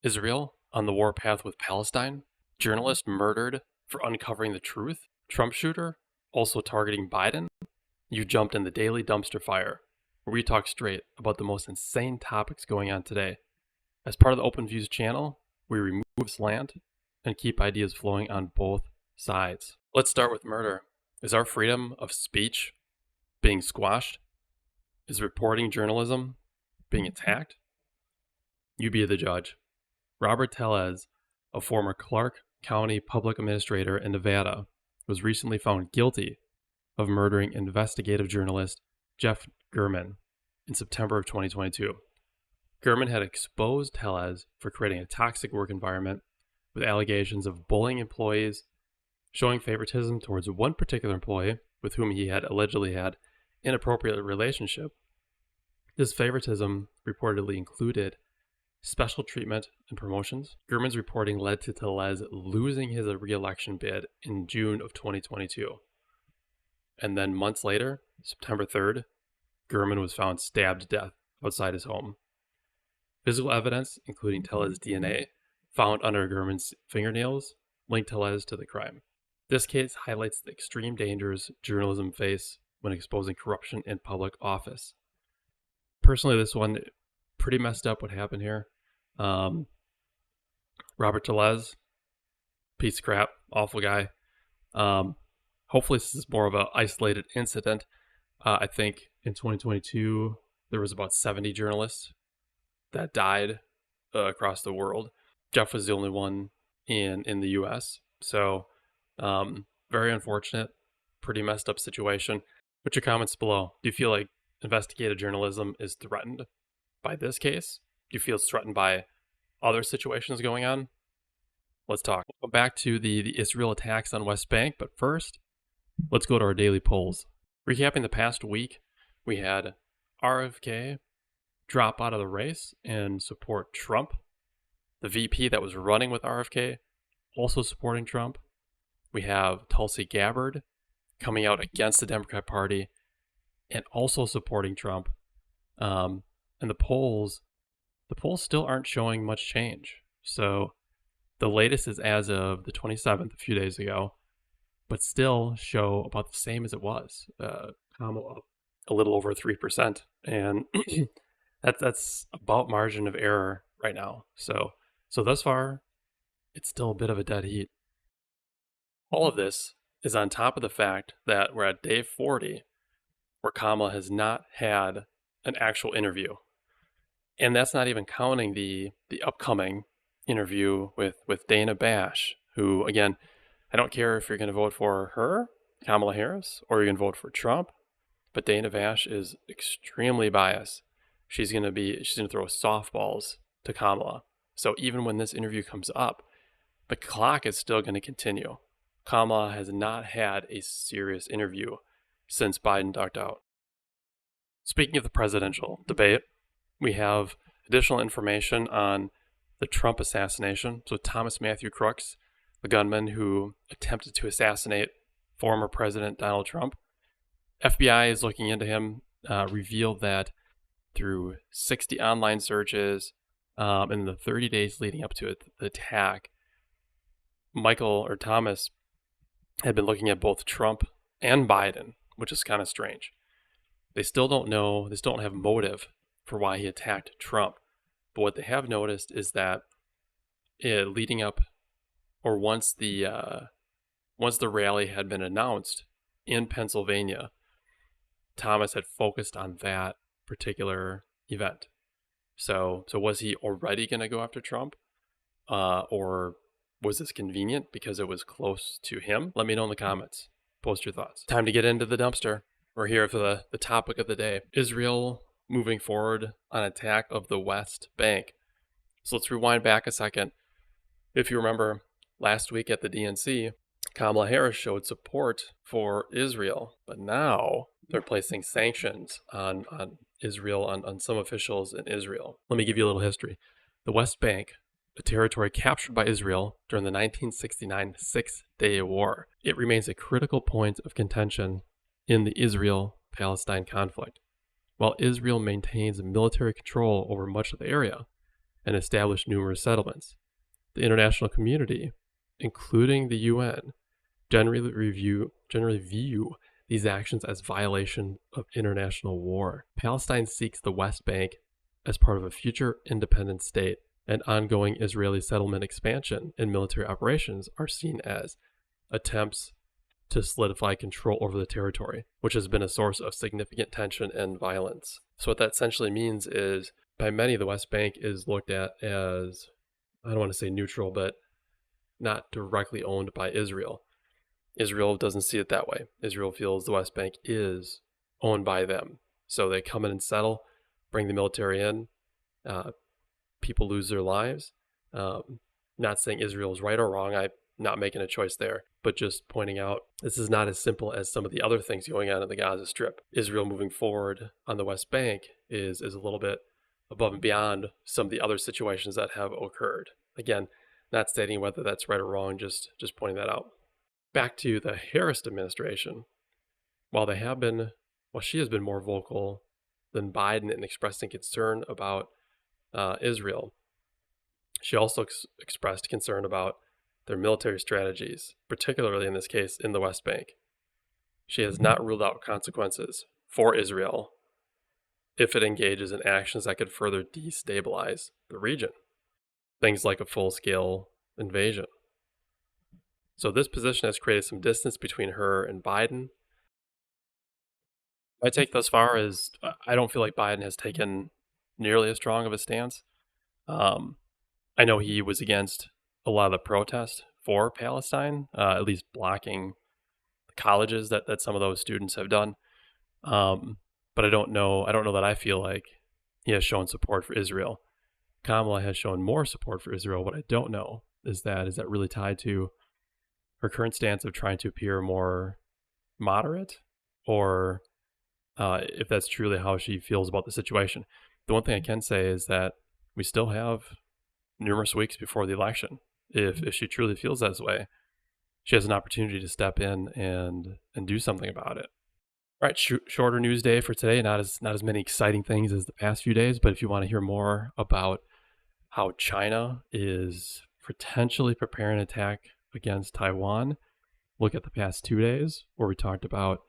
Israel on the warpath with Palestine, journalist murdered for uncovering the truth, Trump shooter also targeting Biden. You jumped in the daily dumpster fire, where we talk straight about the most insane topics going on today. As part of the OpenViews channel, we remove slant and keep ideas flowing on both sides. Let's start with murder. Is our freedom of speech being squashed? Is reporting journalism being attacked? You be the judge. Robert Tellez, a former Clark County public administrator in Nevada, was recently found guilty of murdering investigative journalist Jeff Gurman in September of 2022. Gurman had exposed Tellez for creating a toxic work environment with allegations of bullying employees, showing favoritism towards one particular employee with whom he had allegedly had inappropriate relationship. This favoritism reportedly included special treatment and promotions. Gurman's reporting led to Tellez losing his re-election bid in June of 2022. And then months later, September 3rd, Gurman was found stabbed to death outside his home. Physical evidence, including Tellez's DNA, found under Gurman's fingernails, linked Tellez to the crime. This case highlights the extreme dangers journalism face when exposing corruption in public office. Personally, this one, pretty messed up what happened here. Robert Tellez, piece of crap, awful guy. Hopefully this is more of an isolated incident. I think in 2022, there was about 70 journalists that died across the world. Jeff was the only one in the US. So very unfortunate, pretty messed up situation. Put your comments below. Do you feel like investigative journalism is threatened by this case? Do you feel it's threatened by other situations going on? Let's talk. We'll go back to the Israel attacks on West Bank, but first, let's go to our daily polls. Recapping the past week, we had RFK drop out of the race and support Trump. The VP that was running with RFK also supporting Trump. We have Tulsi Gabbard coming out against the Democrat Party and also supporting Trump. And the polls still aren't showing much change. So the latest is as of the 27th, a few days ago, but still show about the same as it was. Kamala a little over 3%. And that's about margin of error right now. So thus far, it's still a bit of a dead heat. All of this is on top of the fact that we're at day 40, where Kamala has not had an actual interview. And that's not even counting the upcoming interview with Dana Bash, who, again, I don't care if you're going to vote for her, Kamala Harris, or you're going to vote for Trump, but Dana Bash is extremely biased. She's going to throw softballs to Kamala. So even when this interview comes up, the clock is still going to continue. Kamala has not had a serious interview since Biden ducked out. Speaking of the presidential debate, we have additional information on the Trump assassination. So Thomas Matthew Crooks, the gunman who attempted to assassinate former President Donald Trump. FBI is looking into him, revealed that through 60 online searches in the 30 days leading up to the attack, Thomas had been looking at both Trump and Biden, which is kind of strange. They still don't know, they still don't have motive for why he attacked Trump. But what they have noticed is that leading up, or once the rally had been announced in Pennsylvania, Thomas had focused on that particular event. So was he already going to go after Trump? Or was this convenient because it was close to him? Let me know in the comments. Post your thoughts. Time to get into the dumpster. We're here for the topic of the day. Israel moving forward on attack of the West Bank. So let's rewind back a second. If you remember, last week at the DNC, Kamala Harris showed support for Israel, but now they're placing sanctions on Israel, on some officials in Israel. Let me give you a little history. The West Bank, a territory captured by Israel during the 1969 Six-Day War, it remains a critical point of contention in the Israel-Palestine conflict. While Israel maintains military control over much of the area, and established numerous settlements. The international community, including the UN, generally view these actions as violation of international law. Palestine seeks the West Bank as part of a future independent state, and ongoing Israeli settlement expansion and military operations are seen as attempts to solidify control over the territory, which has been a source of significant tension and violence. So what that essentially means is, by many, the West Bank is looked at as, I don't want to say neutral, but not directly owned by Israel. Israel doesn't see it that way. Israel feels the West Bank is owned by them. So they come in and settle, bring the military in, people lose their lives. Not saying Israel is right or wrong, I'm not making a choice there, but just pointing out this is not as simple as some of the other things going on in the Gaza Strip. Israel moving forward on the West Bank is a little bit above and beyond some of the other situations that have occurred. Again, not stating whether that's right or wrong, just pointing that out. Back to the Harris administration. While she has been more vocal than Biden in expressing concern about Israel, she also expressed concern about their military strategies, particularly in this case in the West Bank. She has not ruled out consequences for Israel if it engages in actions that could further destabilize the region. Things like a full-scale invasion. So this position has created some distance between her and Biden. My take thus far is I don't feel like Biden has taken nearly as strong of a stance. I know he was against a lot of the protests for Palestine, at least blocking the colleges that some of those students have done. But I don't know that I feel like he has shown support for Israel. Kamala has shown more support for Israel. What I don't know is that really tied to her current stance of trying to appear more moderate, or if that's truly how she feels about the situation. The one thing I can say is that we still have numerous weeks before the election. If she truly feels that way, she has an opportunity to step in and do something about it. All right, shorter news day for today. Not as many exciting things as the past few days, but if you want to hear more about how China is potentially preparing an attack against Taiwan, look at the past 2 days where we talked about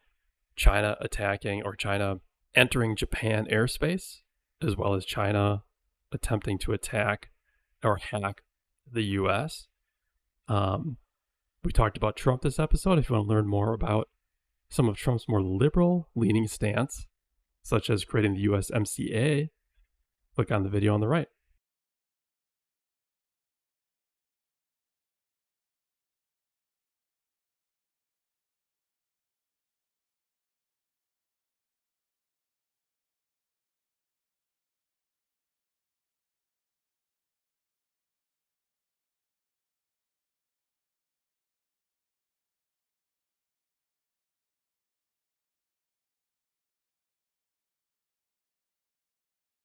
China entering Japan airspace, as well as China attempting to attack or hack the U.S. We talked about Trump this episode. If you want to learn more about some of Trump's more liberal-leaning stance, such as creating the USMCA, click on the video on the right.